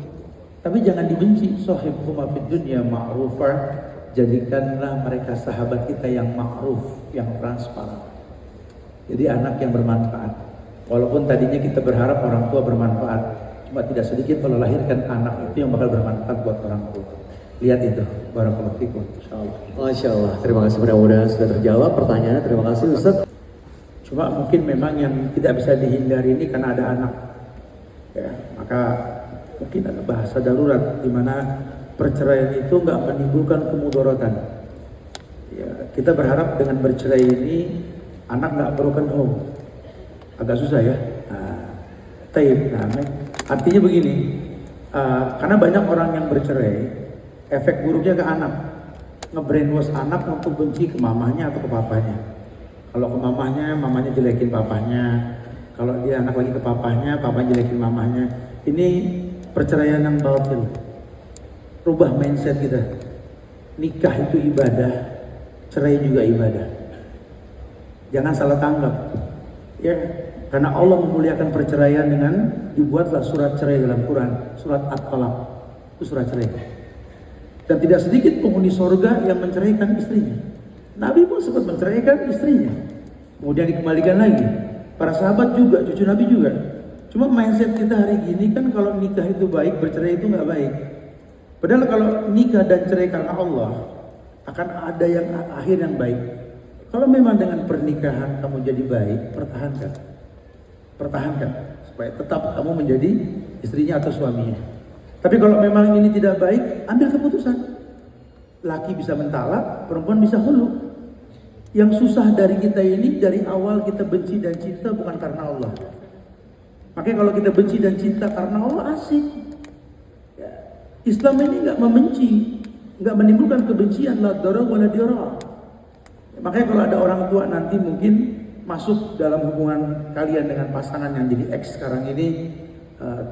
Tapi jangan dibenci. Sahibhuma fid dunya ma'rufa. Jadikanlah mereka sahabat kita yang ma'ruf, yang transparan. Jadi anak yang bermanfaat. Walaupun tadinya kita berharap orang tua bermanfaat, cuma tidak sedikit kalau lahirkan anak itu yang bakal bermanfaat buat orang tua. Lihat itu, barakallahu fikum, insyaallah. Masya Allah, terima kasih, mudah-mudahan sudah terjawab pertanyaannya. Terima kasih Ustaz. Cuma mungkin memang yang tidak bisa dihindari ini karena ada anak, ya, maka mungkin ada bahasa darurat di mana perceraian itu nggak menimbulkan kemudaratan. Ya, kita berharap dengan bercerai ini anak nggak broken home, agak susah ya. Artinya begini, karena banyak orang yang bercerai, efek buruknya ke anak, nge-brainwash anak untuk benci ke mamahnya atau ke papanya. Kalau ke mamahnya, mamanya jelekin papahnya. Kalau dia anak lagi ke papahnya, papanya jelekin mamahnya. Ini perceraian yang batil. Rubah mindset kita. Nikah itu ibadah, cerai juga ibadah. Jangan salah tanggap. Ya, karena Allah memuliakan perceraian dengan dibuatlah surat cerai dalam Quran, surat At-Talaq. Itu surat cerai. Dan tidak sedikit penghuni sorga yang menceraikan istrinya. Nabi pun sempat menceraikan istrinya, kemudian dikembalikan lagi. Para sahabat juga, cucu Nabi juga. Cuma mindset kita hari gini kan kalau nikah itu baik, bercerai itu nggak baik. Padahal kalau nikah dan cerai karena Allah, akan ada yang akhir yang baik. Kalau memang dengan pernikahan kamu jadi baik, pertahankan. Pertahankan supaya tetap kamu menjadi istrinya atau suaminya. Tapi kalau memang ini tidak baik, ambil keputusan. Laki bisa mentalak, perempuan bisa hulu. Yang susah dari kita ini, dari awal kita benci dan cinta bukan karena Allah. Makanya kalau kita benci dan cinta karena Allah, asik. Ya. Islam ini nggak membenci, nggak menimbulkan kebencian, la darah wala dirah. Makanya kalau ada orang tua nanti mungkin masuk dalam hubungan kalian dengan pasangan yang jadi ex sekarang ini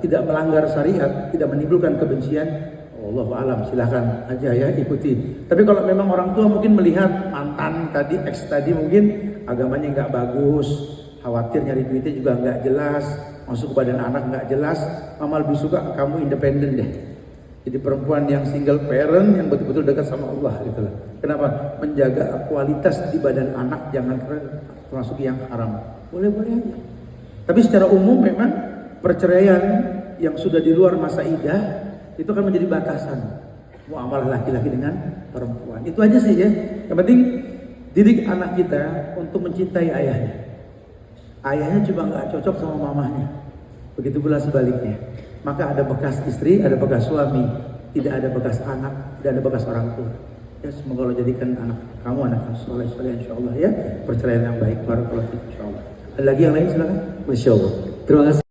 tidak melanggar syariat, tidak menimbulkan kebencian, wallahu alam, silahkan aja ya ikuti. Tapi kalau memang orang tua mungkin melihat mantan tadi, ex tadi mungkin agamanya nggak bagus, khawatir nyari duitnya juga nggak jelas, masuk ke badan anak nggak jelas, mama lebih suka kamu independen deh. Jadi perempuan yang single parent yang betul-betul dekat sama Allah gitu lah. Kenapa? Menjaga kualitas di badan anak, jangan termasuk yang haram. Boleh-boleh aja. Tapi secara umum memang perceraian yang sudah di luar masa idah itu akan menjadi batasan muamalah laki-laki dengan perempuan. Itu aja sih ya. Yang penting didik anak kita untuk mencintai ayahnya. Ayahnya cuma nggak cocok sama mamahnya. Begitu pula sebaliknya. Maka ada bekas istri, ada bekas suami, tidak ada bekas anak, tidak ada bekas orang tua. Ya semoga Allah jadikan anak kamu anak yang soleh insyaallah ya. Perceraian yang baik, barakallahu fiik insyaallah. Ada lagi yang lain silakan. Masya Allah. Terima kasih.